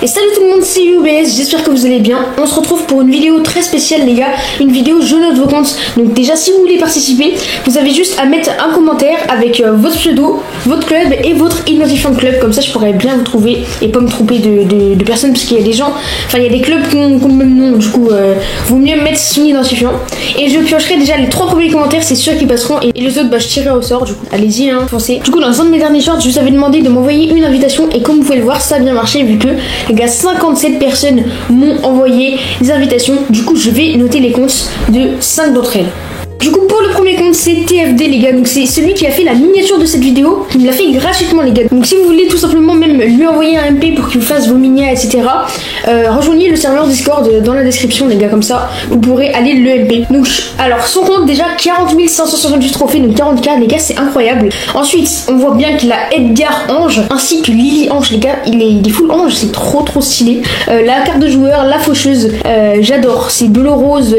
Et salut tout le monde, c'est UBS, j'espère que vous allez bien. On se retrouve pour une vidéo très spéciale les gars, une vidéo je note vos comptes. Donc déjà si vous voulez participer, vous avez juste à mettre un commentaire avec votre pseudo, votre club et votre identifiant de club. Comme ça je pourrais bien vous trouver et pas me tromper de personnes, parce qu'il y a des gens, enfin il y a des clubs qui ont le même nom. Du coup vaut mieux mettre son identifiant. Et je piocherai déjà les 3 premiers commentaires, c'est sûr qu'ils passeront. Et les autres je tirerai au sort. Du coup allez-y foncez. Du coup dans un de mes derniers shorts je vous avais demandé de m'envoyer une invitation. Et comme vous pouvez le voir ça a bien marché, vu que les gars 57 personnes m'ont envoyé des invitations. Du coup je vais noter les comptes de 5 d'entre elles. Du coup pour le premier compte c'est TFD les gars, donc c'est celui qui a fait la miniature de cette vidéo, qui me l'a fait gratuitement les gars. Donc si vous voulez tout simplement même lui envoyer un MP pour qu'il vous fasse vos minias etc, rejoignez le serveur Discord dans la description les gars, comme ça vous pourrez aller le MP. Donc alors son compte déjà 40 568 trophées, donc 40k les gars, c'est incroyable. Ensuite on voit bien qu'il a Edgar Ange ainsi que Lily Ange les gars, il est full Ange, c'est trop stylé. La carte de joueur, la faucheuse, j'adore, c'est bleu rose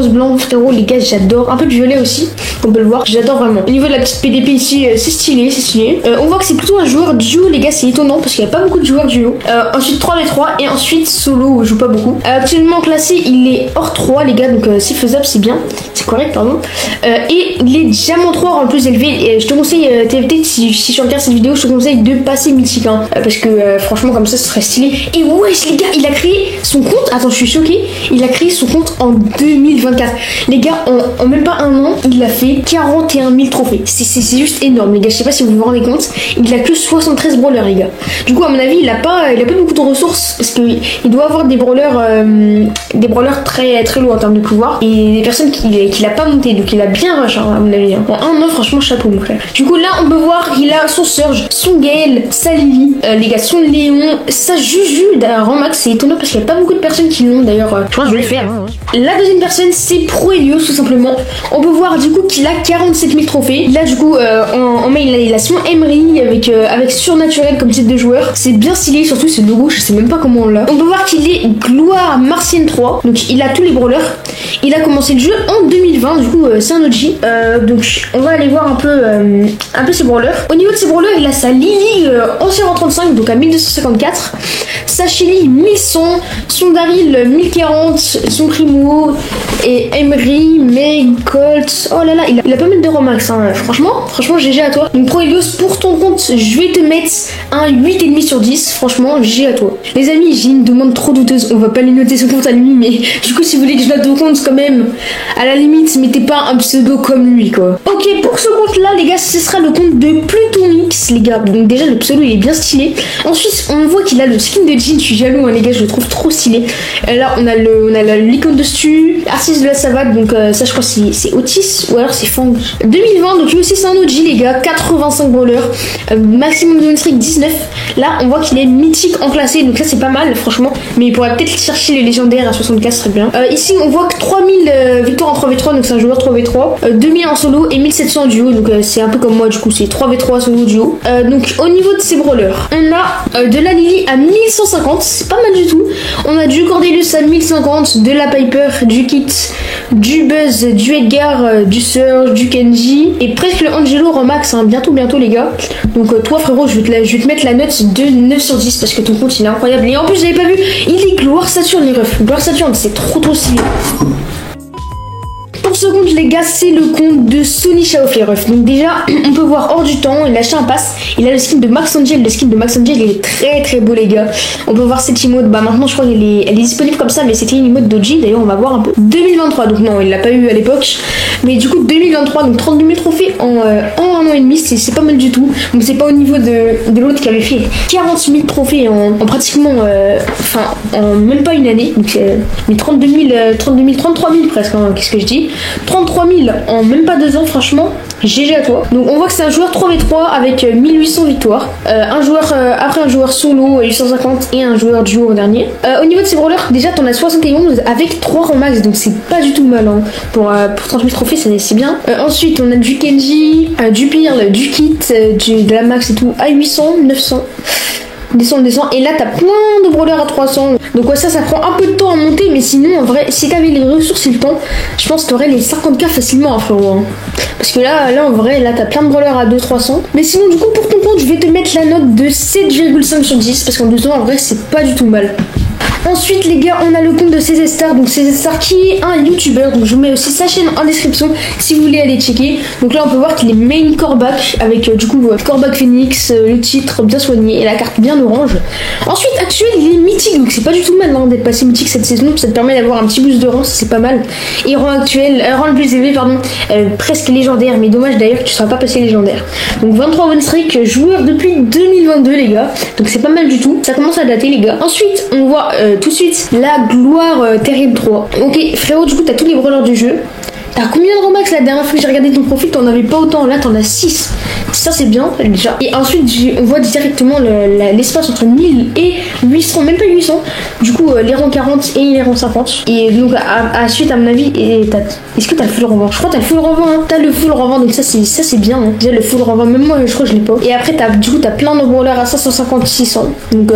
blanc frérot les gars, j'adore. Un peu de violet aussi, on peut le voir, j'adore vraiment. Au niveau de la petite PDP ici, c'est stylé. On voit que c'est plutôt un joueur duo les gars, c'est étonnant parce qu'il n'y a pas beaucoup de joueurs duo. Ensuite 3v3 et ensuite solo où je joue pas beaucoup. Actuellement classé il est hors 3 les gars, donc c'est faisable, c'est bien, c'est correct pardon. Et il est diamant 3 en plus élevé. Et je te conseille TFT, si tu regardes cette vidéo, je te conseille de passer mythique parce que franchement comme ça ce serait stylé. Et wesh les gars, il a créé son compte, attends je suis choquée, il a créé son compte en 2024 les gars, en même pas un an, il a fait 41 000 trophées. C'est juste énorme les gars, je sais pas si vous vous rendez compte, il a que 73 brawlers les gars. Du coup à mon avis il a pas beaucoup de ressources, parce qu'il doit avoir des brawlers très lourds en termes de pouvoir, et des personnes qu'il a pas monté, donc il a bien rush à mon avis. En un an franchement chapeau mon frère. Du coup là on peut voir qu'il a son Surge, son Gale, sa Lily, les gars, son Léon, sa Juju d'un rang max. C'est étonnant parce qu'il y a pas beaucoup de personnes qui l'ont d'ailleurs. Je crois que je vais le faire. La deuxième personne c'est Proelios tout simplement. On peut voir du coup qu'il a 47 000 trophées. Là du coup en main il a son Emery avec surnaturel comme type de joueur. C'est bien stylé, surtout ce logo, je sais même pas comment on l'a. On peut voir qu'il est gloire martienne 3, donc il a tous les brawlers. Il a commencé le jeu en 2020, du coup c'est un OG. Donc on va aller voir un peu ses brawlers. Au niveau de ses brawlers, il a sa Lily ancien en 35, donc à 1254, sa Shelly 1100, son Daryl 1040, son Primo et Emery, Meg, Colt. Oh là là, il a pas mal de romax franchement GG à toi. Donc Proelios, pour ton compte je vais te mettre un 8,5 sur 10. Franchement GG à toi. Les amis, j'ai une demande trop douteuse, on va pas lui noter son compte à lui, mais du coup si vous voulez que je note vos comptes quand même, à la limite mettez pas un pseudo comme lui quoi. Ok, pour ce compte là les gars, ce sera le compte de Plutonix les gars. Donc déjà le pseudo il est bien stylé. Ensuite on voit qu'il a le skin de Jean, je suis jaloux les gars, je le trouve trop stylé. Là on a l'icône de Stu, artiste de la savate, donc ça je crois c'est Otis ou alors c'est Fang. 2020, donc lui aussi c'est un OG les gars, 85 brawlers, maximum de win streak 19. Là on voit qu'il est mythique en classé, donc ça c'est pas mal franchement, mais il pourrait peut-être chercher les légendaires à 75, très bien. Ici on voit que 3000 victoires en 3v3, donc c'est un joueur 3v3, 2000 en solo et 1700 en duo, donc c'est un peu comme moi du coup, c'est 3v3 solo duo. Donc au niveau de ses brawlers, on a de la Lily à 1150, c'est pas mal du tout. On a du Cordelius à 1050, de la Piper, du Kit, du Buzz, du Edgar, du Surge, du Kenji et presque le Angelo Romax, bientôt les gars. Donc toi frérot, je vais te mettre la note de 9 sur 10 parce que ton compte il est incroyable. Et en plus j'avais pas vu, il est gloire Saturne les refs. Gloire Saturne, c'est trop stylé. Pour ce compte les gars, c'est le compte de Sony Shaoff les refs. Donc déjà on peut voir hors du temps, il a acheté un pass, il a le skin de Max Angel. Le skin de Max Angel il est très beau les gars. On peut voir cette emote, maintenant je crois qu'elle est disponible comme ça, mais c'était une emote d'OG d'ailleurs, on va voir un peu. 2023, donc non il l'a pas eu à l'époque, mais du coup 2023, donc 32 000 trophées en un an et demi, c'est pas mal du tout. Donc c'est pas au niveau de l'autre qui avait fait 40 000 trophées en pratiquement en même pas une année, donc mais 33 000 presque, qu'est-ce que je dis, 33 000 en même pas 2 ans, franchement GG à toi. Donc on voit que c'est un joueur 3v3 avec 1800 victoires, après un joueur solo 850 et un joueur duo en dernier. Au niveau de ses brawlers, déjà t'en as 71 avec 3 rangs max, donc c'est pas du tout mal pour 30 000 trophées, c'est bien. Ensuite on a du Kenji, du Pearl, du Kit, de la max et tout à 800, 900. descend. Et là, t'as plein de brawlers à 300. Donc ouais, ça prend un peu de temps à monter, mais sinon, en vrai, si t'avais les ressources et le temps, je pense que t'aurais les 50K facilement, hein, frérot. Hein. Parce que là, en vrai, là, t'as plein de brawlers à 200-300. Mais sinon, du coup, pour ton compte, je vais te mettre la note de 7,5 sur 10, parce qu'en 2 ans, en vrai, c'est pas du tout mal. Ensuite les gars, on a le compte de CZ Star, donc CZ Star qui est un youtubeur, donc je vous mets aussi sa chaîne en description si vous voulez aller checker. Donc là on peut voir qu'il est main coreback avec du coup coreback Phoenix, le titre bien soigné et la carte bien orange. Ensuite actuel il est mythique, donc c'est pas du tout mal hein, d'être passé mythique cette saison, ça te permet d'avoir un petit boost de rang, c'est pas mal. Et rang actuel, rang le plus élevé pardon, presque légendaire, mais dommage d'ailleurs que tu seras pas passé légendaire. Donc 23 win streak, joueur depuis 2022 les gars, donc c'est pas mal du tout, ça commence à dater les gars. Ensuite on voit tout de suite la gloire terrible 3. Ok frérot, du coup t'as tous les brawlers du jeu. T'as combien de Romax la dernière fois que j'ai regardé ton profil? T'en avais pas autant, là t'en as 6. Ça c'est bien déjà. Et ensuite on voit directement l'espace entre 1000 et 800, même pas 800. Du coup les rangs 40 et les rangs 50. Et donc à suite à mon avis, est-ce que t'as le full renvoi? Je crois que t'as le full renvoi hein. T'as le full renvoi, donc ça c'est bien hein. Déjà le full renvoi, même moi je crois que je l'ai pas. Et après t'as plein de brawlers à 550, 600. Donc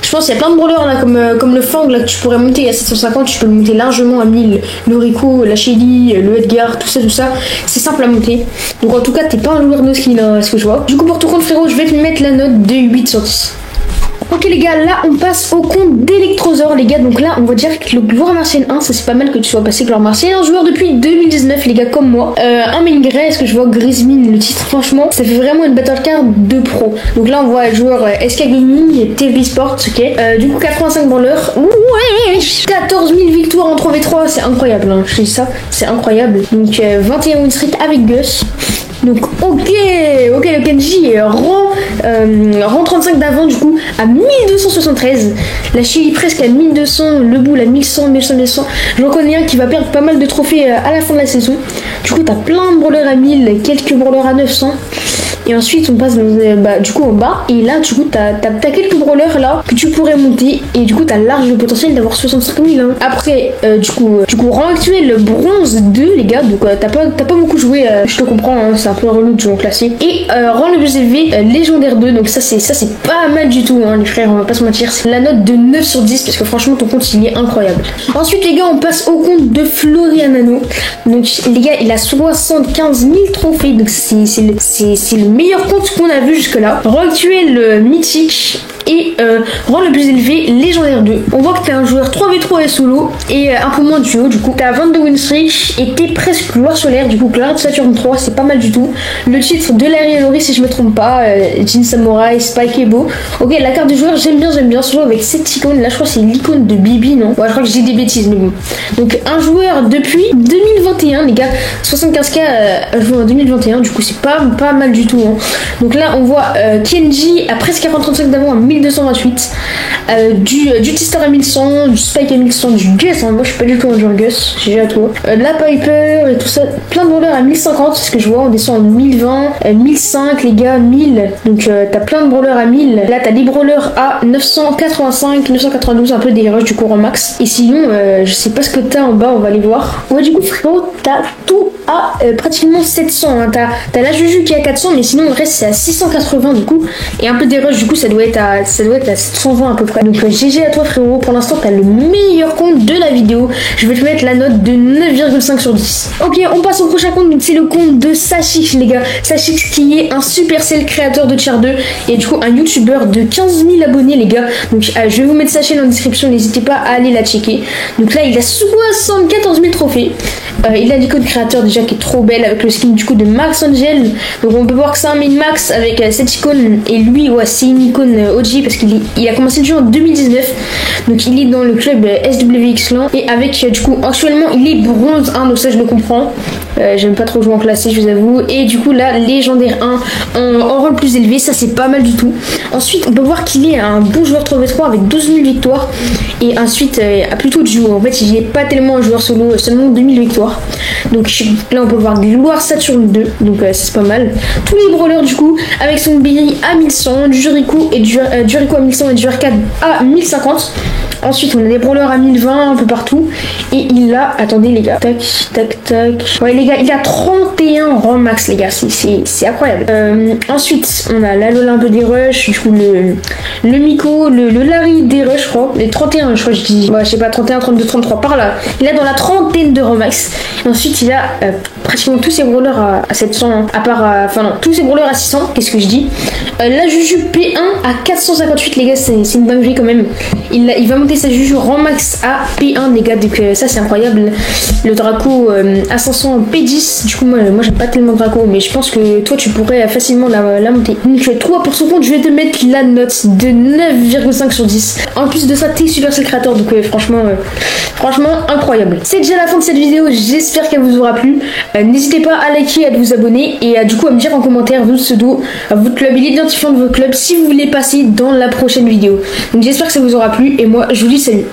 je pense qu'il y a plein de brawlers là comme le Fang là que tu pourrais monter à 750. Tu peux le monter largement à 1000. Le Rico, la Shelly, le Edgar, tout ça, c'est simple à monter. Donc en tout cas, t'es pas un joueur no skin, hein, ce que je vois. Du coup, pour ton compte, frérot, je vais te mettre la note de 8 sur 10. Ok les gars, là on passe au compte d'Electrosaur les gars, donc là on va dire que le gloire martienne 1, ça c'est pas mal que tu sois passé gloire martienne, un joueur depuis 2019 les gars comme moi, un main grey, est-ce que je vois Grismin le titre, franchement ça fait vraiment une battle card de pro. Donc là on voit le joueur SK Gaming, TV Sports, ok, du coup 85 brawlers, ouais, 14 000 victoires en 3v3, c'est incroyable hein, je dis ça, c'est incroyable. Donc 21 win streak avec Gus. Donc ok le Kenji rang 35 d'avant du coup à 1273, la Shelly presque à 1200, le Bull à 1100. J'en connais un qui va perdre pas mal de trophées à la fin de la saison. Du coup t'as plein de brawlers à 1000, quelques brawlers à 900. Et ensuite on passe du coup en bas. Et là du coup t'as quelques brawlers là que tu pourrais monter. Et du coup t'as large le potentiel d'avoir 65 000 hein. Après du coup rang actuel bronze 2 les gars. Donc t'as pas beaucoup joué, je te comprends hein, c'est un peu relou de jouer en classique. Et rang le plus élevé légendaire 2. Donc ça c'est pas mal du tout hein, les frères, on va pas se mentir. C'est la note de 9 sur 10 parce que franchement ton compte il est incroyable. Ensuite les gars on passe au compte de Florianano. Donc les gars il a 75 000 trophées. Donc c'est le meilleur compte qu'on a vu jusque là. Rang actuel mythique et rang le plus élevé légendaire 2. On voit que t'es un joueur 3v3 et solo et un peu moins duo. Du coup t'as 22 win streak et t'es presque gloire solaire. Du coup gloire de Saturne 3 c'est pas mal du tout. Le titre de Larry Lori si je me trompe pas, Jin Samurai, Spike et Bo. Ok la carte du joueur j'aime bien surtout avec cette icône là, je crois que c'est l'icône de Bibi non. Ouais je crois que j'ai des bêtises mais bon. Donc un joueur depuis 2021 les gars, 75K joué en 2021, du coup c'est pas mal du tout hein. Donc là on voit Kenji à presque 40-35 d'avant à 1228, du Tester à 1100, du Spike à 1100, du Gus hein. Moi je suis pas du tout un joueur Gus, j'ai à toi, la Piper et tout ça, plein de brawlers à 1050, c'est ce que je vois, on descend en 1020, 1005 les gars, 1000, donc t'as plein de brawlers à 1000, là t'as des brawlers à 985, 992, un peu des rushs du courant max, et sinon je sais pas ce que t'as en bas, on va aller voir. Ouais du coup frérot t'as tout à pratiquement 700 hein. T'as la Juju qui est à 400 mais sinon le reste c'est à 680 du coup, et un peu des rushs du coup ça doit être à 720 à peu près. Donc GG à toi frérot, pour l'instant t'as le meilleur compte de la vidéo, je vais te mettre la note de 9,5 sur 10. Ok on passe au prochain compte, donc c'est le compte de Sashix les gars, Sashix qui est un Supercell créateur de Tier 2 et du coup un youtubeur de 15 000 abonnés les gars. Donc je vais vous mettre sa chaîne en description, n'hésitez pas à aller la checker. Donc là il a 74 000 trophées, il a l'icône créateur déjà qui est trop belle avec le skin du coup de Max Angel. Donc on peut voir que c'est un main max avec cette icône, et lui ouais c'est une icône OG parce qu'il a commencé le jeu en 2019, donc il est dans le club SWX LAN et avec du coup actuellement il est bronze 1, donc ça je le comprends, j'aime pas trop jouer en classique je vous avoue. Et du coup là légendaire 1 en rôle plus élevé, ça c'est pas mal du tout. Ensuite on peut voir qu'il est un bon joueur 3v3 avec 12 000 victoires et ensuite plutôt duo, en fait il est pas tellement un joueur solo, seulement 2000 victoires. Donc là on peut voir gloire Saturne 2, donc c'est pas mal. Tous les brawlers du coup avec son Berry à 1100, du Jericho et du Rico à 1100 et du R4 à 1050. Ensuite, on a des brawlers à 1020 un peu partout. Et il a, attendez les gars, tac, tac, tac. Ouais les gars, il a 31 rangs max les gars, c'est incroyable. Ensuite, on a la Lola un peu des rushs, du coup le Miko, le Larry des rushs, je crois. Les 31, je crois, je dis. Ouais, je sais pas, 31, 32, 33, par là. Il a dans la trentaine de rangs max. Et ensuite, il a pratiquement tous ses brawlers à 700, à part, enfin non, tous ses brawlers à 600, qu'est-ce que je dis. La Juju P1 à 458 les gars, c'est une dinguerie quand même. Il va monter sa Juju rang max à P1 les gars, donc ça c'est incroyable. Le Draco à 500 P10, du coup moi j'aime pas tellement Draco, mais je pense que toi tu pourrais facilement la monter. Donc toi pour ce compte je vais te mettre la note de 9,5 sur 10. En plus de ça t'es Supercell Creator, donc franchement incroyable. C'est déjà la fin de cette vidéo, j'espère qu'elle vous aura plu. N'hésitez pas à liker et à vous abonner et du coup à me dire en commentaire votre pseudo, votre club et l'identifiant de votre club si vous voulez passer dans la prochaine vidéo. Donc j'espère que ça vous aura plu et moi je vous dis salut.